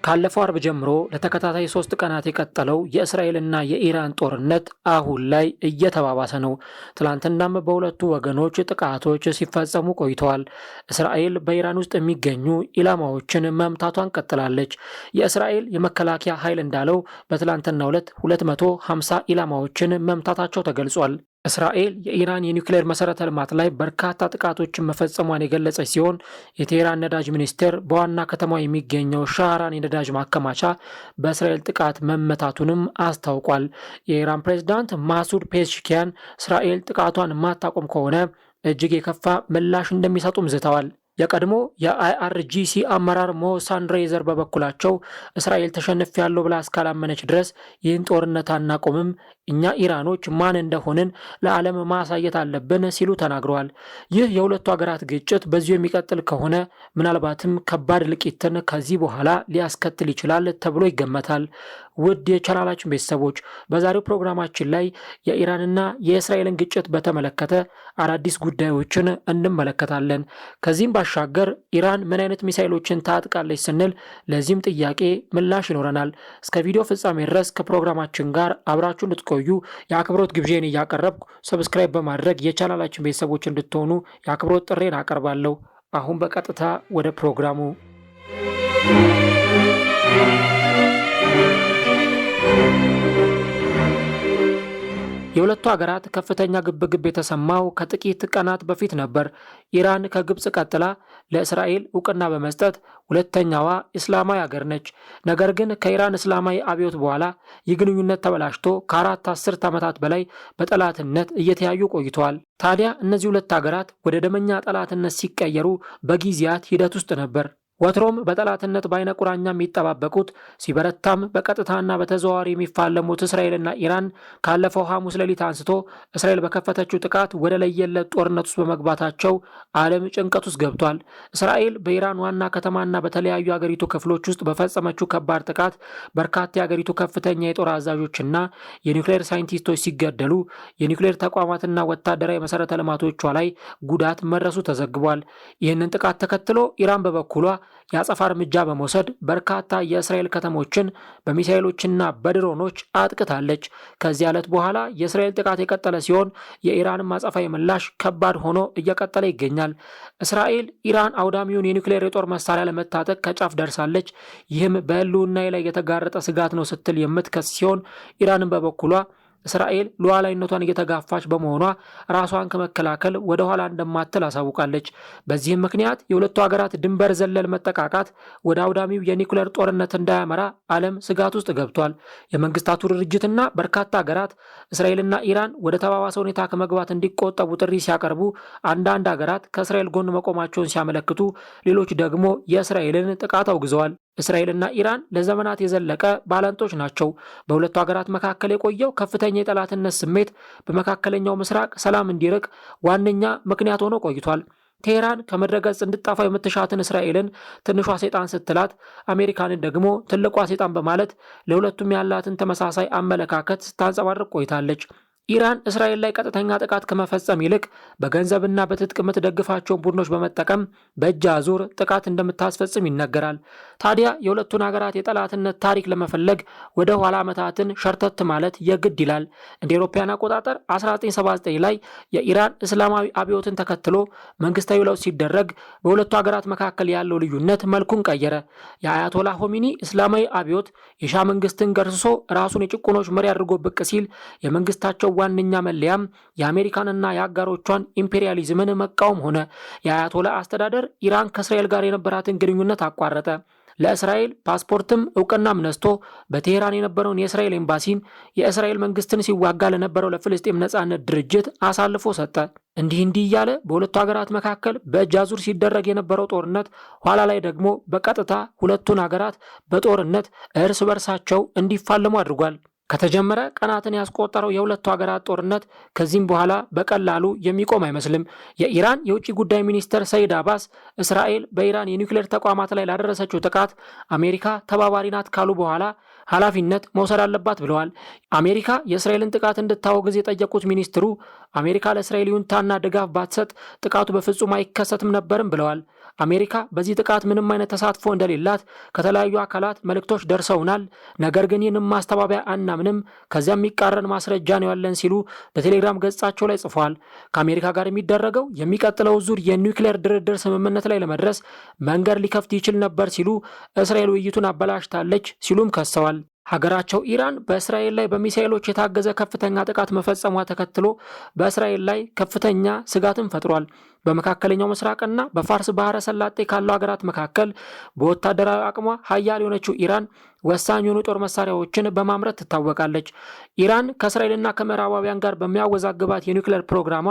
ካለፈው አርብ ጀምሮ ለተከታታይ 3 ቀናት የቀጠለው የእስራኤልና የኢራን ጦርነት አሁን ላይ እየተባባሰ ነው። ትላንትናም በሁለቱ ወገኖች ጥቃቶች ሲፈጸሙ ቆይተዋል። እስራኤል በኢራን ውስጥ የሚገኙ ኢላማዎችን መምታቷን ቀጥላለች። የእስራኤል የመከላከያ ኃይል እንዳለው በትላንትናው ዕለት 250 ኢላማዎችን መምታታቸው ተገልጿል። እስራኤል የኢራን የኒውክሌር መሰረተ ልማት ላይ በርካታ ጥቃቶችን መፈጸሟን የገለጸች ሲሆን የቴህራን ነዳጅ ሚኒስቴር በዋና ከተማ የሚገኘው ሻህራን የነዳጅ ማከማቻ በእስራኤል ጥቃት መመታቱንም አስታውቋል። የኢራን ፕሬዝዳንት ማሱድ ፔዝሽኪያን እስራኤል ጥቃቷን ማታቆም ከሆነ እጅግ የከፋ ምላሽ እንደሚሰጡም ዝተዋል። የቀድሞ የአይአርጂሲ አመራር ሞሳን ሬዘር በበኩላቸው እስራኤል ተሸንፊያለሁ ብላ እስካላመነች ድረስ ይህን ጦርነት አናቆምም፣ እኛ ኢራኖች ማን እንደሆንን ለዓለም ማሳየት አለብን ሲሉ ተናግረዋል። ይህ የሁለቱ ሀገራት ግጭት በዚሁ የሚቀጥል ከሆነ ምናልባትም ከባድ እልቂትን ከዚህ በኋላ ሊያስከትል ይችላል ተብሎ ይገመታል። ውድ የቻናላችን ቤተሰቦች በዛሬው ፕሮግራማችን ላይ የኢራንና የእስራኤልን ግጭት በተመለከተ አዳዲስ ጉዳዮችን እንመለከታለን። ከዚህም ባሻገር ኢራን ምን አይነት ሚሳኤሎችን ታጥቃለች ስንል ለዚህም ጥያቄ ምላሽ ይኖረናል። እስከ ቪዲዮ ፍጻሜ ድረስ ከፕሮግራማችን ጋር አብራችሁ እንድትቆዩ የአክብሮት ግብዣን እያቀረብኩ ሰብስክራይብ በማድረግ የቻናላችን ቤተሰቦች እንድትሆኑ የአክብሮት ጥሬን አቀርባለሁ። አሁን በቀጥታ ወደ ፕሮግራሙ የሁለቱ ሀገራት ከፍተኛ ግብግብ የተሰማው ከጥቂት ቀናት በፊት ነበር። ኢራን ከግብጽ ቀጥላ ለእስራኤል እውቅና በመስጠት ሁለተኛዋ እስላማዊ ሀገር ነች። ነገር ግን ከኢራን እስላማዊ አብዮት በኋላ ይህ ግንኙነት ተበላሽቶ ከ4 አስርት ዓመታት በላይ በጠላትነት እየተያዩ ቆይተዋል። ታዲያ እነዚህ ሁለት ሀገራት ወደ ደመኛ ጠላትነት ሲቀየሩ በጊዜያት ሂደት ውስጥ ነበር። ወትሮም በጠላትነት በአይነ ቁራኛ የሚጠባበቁት ሲበረታም በቀጥታና በተዘዋዋሪ የሚፋለሙት እስራኤልና ኢራን ካለፈው ሐሙስ ሌሊት አንስቶ እስራኤል በከፈተችው ጥቃት ወደ ለየለት ጦርነት ውስጥ በመግባታቸው ዓለም ጭንቀት ውስጥ ገብቷል። እስራኤል በኢራን ዋና ከተማና በተለያዩ የአገሪቱ ክፍሎች ውስጥ በፈጸመችው ከባድ ጥቃት በርካታ የአገሪቱ ከፍተኛ የጦር አዛዦችና የኒውክሌር ሳይንቲስቶች ሲገደሉ የኒውክሌር ተቋማትና ወታደራዊ መሰረተ ልማቶቿ ላይ ጉዳት መድረሱ ተዘግቧል። ይህንን ጥቃት ተከትሎ ኢራን በበኩሏ የአጸፋ እርምጃ በመውሰድ በርካታ የእስራኤል ከተሞችን በሚሳኤሎችና በድሮኖች አጥቅታለች። ከዚህ ዕለት በኋላ የእስራኤል ጥቃት የቀጠለ ሲሆን የኢራንም አጸፋዊ ምላሽ ከባድ ሆኖ እየቀጠለ ይገኛል። እስራኤል ኢራን አውዳሚውን የኒውክሌር የጦር መሳሪያ ለመታጠቅ ከጫፍ ደርሳለች፣ ይህም በህልውናዬ ላይ የተጋረጠ ስጋት ነው ስትል የምትከስ ሲሆን ኢራንን በበኩሏ እስራኤል ሉዓላዊነቷን እየተጋፋች በመሆኗ ራሷን ከመከላከል ወደ ኋላ እንደማትል አሳውቃለች። በዚህም ምክንያት የሁለቱ ሀገራት ድንበር ዘለል መጠቃቃት ወደ አውዳሚው የኒውክሌር ጦርነት እንዳያመራ ዓለም ስጋት ውስጥ ገብቷል። የመንግስታቱ ድርጅትና በርካታ ሀገራት እስራኤልና ኢራን ወደ ተባባሰ ሁኔታ ከመግባት እንዲቆጠቡ ጥሪ ሲያቀርቡ፣ አንዳንድ ሀገራት ከእስራኤል ጎን መቆማቸውን ሲያመለክቱ፣ ሌሎች ደግሞ የእስራኤልን ጥቃት አውግዘዋል። እስራኤልና ኢራን ለዘመናት የዘለቀ ባላንጦች ናቸው። በሁለቱ ሀገራት መካከል የቆየው ከፍተኛ የጠላትነት ስሜት በመካከለኛው ምስራቅ ሰላም እንዲርቅ ዋነኛ ምክንያት ሆኖ ቆይቷል። ቴህራን ከምድረገጽ እንድጠፋ የምትሻትን እስራኤልን ትንሿ ሰይጣን ስትላት፣ አሜሪካንን ደግሞ ትልቋ ሰይጣን በማለት ለሁለቱም ያላትን ተመሳሳይ አመለካከት ስታንጸባርቅ ቆይታለች። ኢራን እስራኤል ላይ ቀጥተኛ ጥቃት ከመፈጸም ይልቅ በገንዘብና በትጥቅ የምትደግፋቸውን ቡድኖች በመጠቀም በእጅ አዙር ጥቃት እንደምታስፈጽም ይነገራል። ታዲያ የሁለቱን ሀገራት የጠላትነት ታሪክ ለመፈለግ ወደ ኋላ ዓመታትን ሸርተት ማለት የግድ ይላል። እንደ አውሮፓውያን አቆጣጠር 1979 ላይ የኢራን እስላማዊ አብዮትን ተከትሎ መንግስታዊ ለውጥ ሲደረግ በሁለቱ ሀገራት መካከል ያለው ልዩነት መልኩን ቀየረ። የአያቶላ ሆሚኒ እስላማዊ አብዮት የሻ መንግስትን ገርስሶ ራሱን የጭቁኖች መሪ አድርጎ ብቅ ሲል የመንግስታቸው ዋነኛ መለያም የአሜሪካንና የአጋሮቿን ኢምፔሪያሊዝምን መቃወም ሆነ። የአያቶላ አስተዳደር ኢራን ከእስራኤል ጋር የነበራትን ግንኙነት አቋረጠ። ለእስራኤል ፓስፖርትም እውቅናም ነስቶ በቴህራን የነበረውን የእስራኤል ኤምባሲን የእስራኤል መንግስትን ሲዋጋ ለነበረው ለፍልስጤም ነጻነት ድርጅት አሳልፎ ሰጠ። እንዲህ እያለ በሁለቱ ሀገራት መካከል በእጅ አዙር ሲደረግ የነበረው ጦርነት ኋላ ላይ ደግሞ በቀጥታ ሁለቱን ሀገራት በጦርነት እርስ በርሳቸው እንዲፋለሙ አድርጓል። ከተጀመረ ቀናትን ያስቆጠረው የሁለቱ ሀገራት ጦርነት ከዚህም በኋላ በቀላሉ የሚቆም አይመስልም። የኢራን የውጭ ጉዳይ ሚኒስትር ሰይድ አባስ እስራኤል በኢራን የኒውክሌር ተቋማት ላይ ላደረሰችው ጥቃት አሜሪካ ተባባሪ ናት ካሉ በኋላ ኃላፊነት መውሰድ አለባት ብለዋል። አሜሪካ የእስራኤልን ጥቃት እንድታወግዝ የጠየቁት ሚኒስትሩ አሜሪካ ለእስራኤል ይሁንታና ድጋፍ ባትሰጥ ጥቃቱ በፍጹም አይከሰትም ነበርም ብለዋል። አሜሪካ በዚህ ጥቃት ምንም አይነት ተሳትፎ እንደሌላት ከተለያዩ አካላት መልእክቶች ደርሰውናል፣ ነገር ግን ይህንን ማስተባበያ አናምንም፣ ከዚያም የሚቃረን ማስረጃ ነው ያለን ሲሉ በቴሌግራም ገጻቸው ላይ ጽፏል። ከአሜሪካ ጋር የሚደረገው የሚቀጥለው ዙር የኒውክሌር ድርድር ስምምነት ላይ ለመድረስ መንገድ ሊከፍት ይችል ነበር ሲሉ እስራኤል ውይይቱን አበላሽታለች ሲሉም ከሰዋል። ሀገራቸው ኢራን በእስራኤል ላይ በሚሳኤሎች የታገዘ ከፍተኛ ጥቃት መፈጸሟ ተከትሎ በእስራኤል ላይ ከፍተኛ ስጋትን ፈጥሯል። በመካከለኛው ምስራቅና በፋርስ ባህረ ሰላጤ ካሉ ሀገራት መካከል በወታደራዊ አቅሟ ሀያል የሆነችው ኢራን ወሳኝ የሆኑ ጦር መሳሪያዎችን በማምረት ትታወቃለች። ኢራን ከእስራኤልና ከምዕራባውያን ጋር በሚያወዛግባት የኒውክሌር ፕሮግራሟ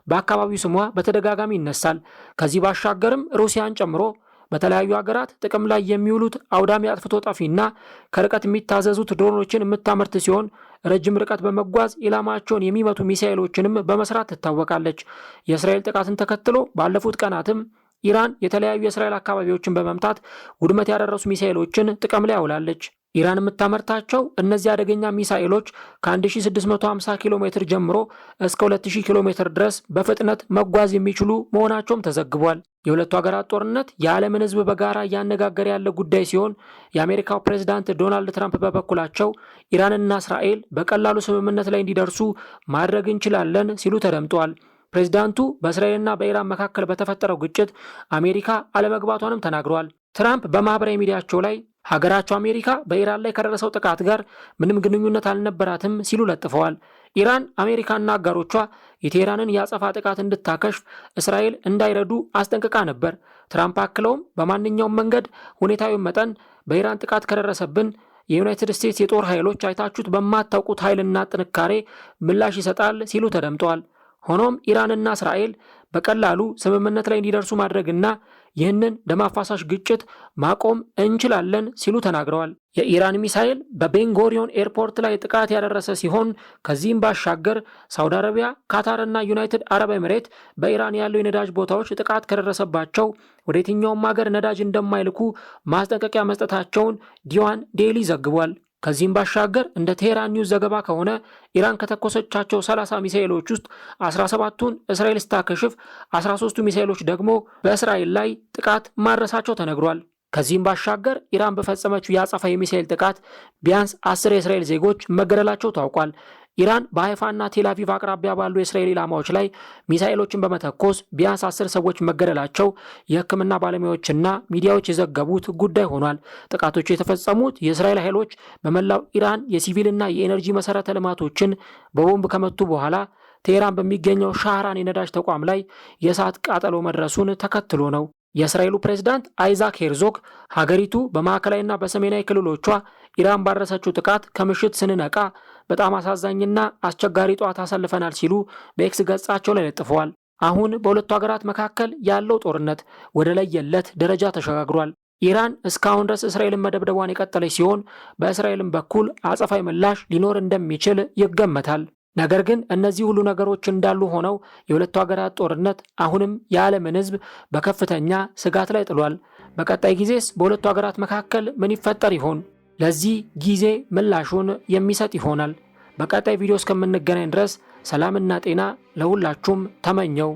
በአካባቢው ስሟ በተደጋጋሚ ይነሳል። ከዚህ ባሻገርም ሩሲያን ጨምሮ በተለያዩ ሀገራት ጥቅም ላይ የሚውሉት አውዳሚ አጥፍቶ ጠፊና ከርቀት የሚታዘዙት ድሮኖችን የምታመርት ሲሆን ረጅም ርቀት በመጓዝ ኢላማቸውን የሚመቱ ሚሳኤሎችንም በመስራት ትታወቃለች። የእስራኤል ጥቃትን ተከትሎ ባለፉት ቀናትም ኢራን የተለያዩ የእስራኤል አካባቢዎችን በመምታት ውድመት ያደረሱ ሚሳኤሎችን ጥቅም ላይ ያውላለች። ኢራን የምታመርታቸው እነዚህ አደገኛ ሚሳኤሎች ከ1650 ኪሎ ሜትር ጀምሮ እስከ 2000 ኪሎ ሜትር ድረስ በፍጥነት መጓዝ የሚችሉ መሆናቸውም ተዘግቧል። የሁለቱ ሀገራት ጦርነት የዓለምን ሕዝብ በጋራ እያነጋገረ ያለ ጉዳይ ሲሆን የአሜሪካው ፕሬዝዳንት ዶናልድ ትራምፕ በበኩላቸው ኢራንና እስራኤል በቀላሉ ስምምነት ላይ እንዲደርሱ ማድረግ እንችላለን ሲሉ ተደምጠዋል። ፕሬዝዳንቱ በእስራኤልና በኢራን መካከል በተፈጠረው ግጭት አሜሪካ አለመግባቷንም ተናግረዋል። ትራምፕ በማህበራዊ ሚዲያቸው ላይ ሀገራቸው አሜሪካ በኢራን ላይ ከደረሰው ጥቃት ጋር ምንም ግንኙነት አልነበራትም ሲሉ ለጥፈዋል። ኢራን አሜሪካና አጋሮቿ የቴህራንን የአጸፋ ጥቃት እንድታከሽፍ እስራኤል እንዳይረዱ አስጠንቅቃ ነበር። ትራምፕ አክለውም በማንኛውም መንገድ ሁኔታዊው መጠን በኢራን ጥቃት ከደረሰብን የዩናይትድ ስቴትስ የጦር ኃይሎች አይታችሁት በማታውቁት ኃይልና ጥንካሬ ምላሽ ይሰጣል ሲሉ ተደምጠዋል። ሆኖም ኢራንና እስራኤል በቀላሉ ስምምነት ላይ እንዲደርሱ ማድረግና ይህንን ደም አፋሳሽ ግጭት ማቆም እንችላለን ሲሉ ተናግረዋል። የኢራን ሚሳኤል በቤንጎሪዮን ኤርፖርት ላይ ጥቃት ያደረሰ ሲሆን ከዚህም ባሻገር ሳውዲ አረቢያ፣ ካታርና ዩናይትድ አረብ ኤምሬት በኢራን ያለው የነዳጅ ቦታዎች ጥቃት ከደረሰባቸው ወደ የትኛውም ሀገር ነዳጅ እንደማይልኩ ማስጠንቀቂያ መስጠታቸውን ዲዋን ዴይሊ ዘግቧል። ከዚህም ባሻገር እንደ ቴህራን ኒውስ ዘገባ ከሆነ ኢራን ከተኮሰቻቸው 30 ሚሳኤሎች ውስጥ 17ቱን እስራኤል ስታከሽፍ 13ቱ ሚሳኤሎች ደግሞ በእስራኤል ላይ ጥቃት ማድረሳቸው ተነግሯል። ከዚህም ባሻገር ኢራን በፈጸመችው የአጸፋ የሚሳኤል ጥቃት ቢያንስ 10 የእስራኤል ዜጎች መገደላቸው ታውቋል። ኢራን በሃይፋና ቴልአቪቭ አቅራቢያ ባሉ የእስራኤል ኢላማዎች ላይ ሚሳኤሎችን በመተኮስ ቢያንስ 10 ሰዎች መገደላቸው የሕክምና ባለሙያዎችና ሚዲያዎች የዘገቡት ጉዳይ ሆኗል። ጥቃቶቹ የተፈጸሙት የእስራኤል ኃይሎች በመላው ኢራን የሲቪልና የኤነርጂ መሰረተ ልማቶችን በቦምብ ከመቱ በኋላ ቴህራን በሚገኘው ሻህራን የነዳጅ ተቋም ላይ የእሳት ቃጠሎ መድረሱን ተከትሎ ነው። የእስራኤሉ ፕሬዝዳንት አይዛክ ሄርዞግ ሀገሪቱ በማዕከላዊና በሰሜናዊ ክልሎቿ ኢራን ባደረሰችው ጥቃት ከምሽት ስንነቃ በጣም አሳዛኝና አስቸጋሪ ጠዋት አሳልፈናል ሲሉ በኤክስ ገጻቸው ላይ ለጥፈዋል። አሁን በሁለቱ ሀገራት መካከል ያለው ጦርነት ወደ ለየለት ደረጃ ተሸጋግሯል። ኢራን እስካሁን ድረስ እስራኤልን መደብደቧን የቀጠለች ሲሆን በእስራኤልም በኩል አጸፋዊ ምላሽ ሊኖር እንደሚችል ይገመታል። ነገር ግን እነዚህ ሁሉ ነገሮች እንዳሉ ሆነው የሁለቱ ሀገራት ጦርነት አሁንም የዓለምን ሕዝብ በከፍተኛ ስጋት ላይ ጥሏል። በቀጣይ ጊዜስ በሁለቱ ሀገራት መካከል ምን ይፈጠር ይሆን? ለዚህ ጊዜ ምላሹን የሚሰጥ ይሆናል። በቀጣይ ቪዲዮ እስከምንገናኝ ድረስ ሰላምና ጤና ለሁላችሁም ተመኘው።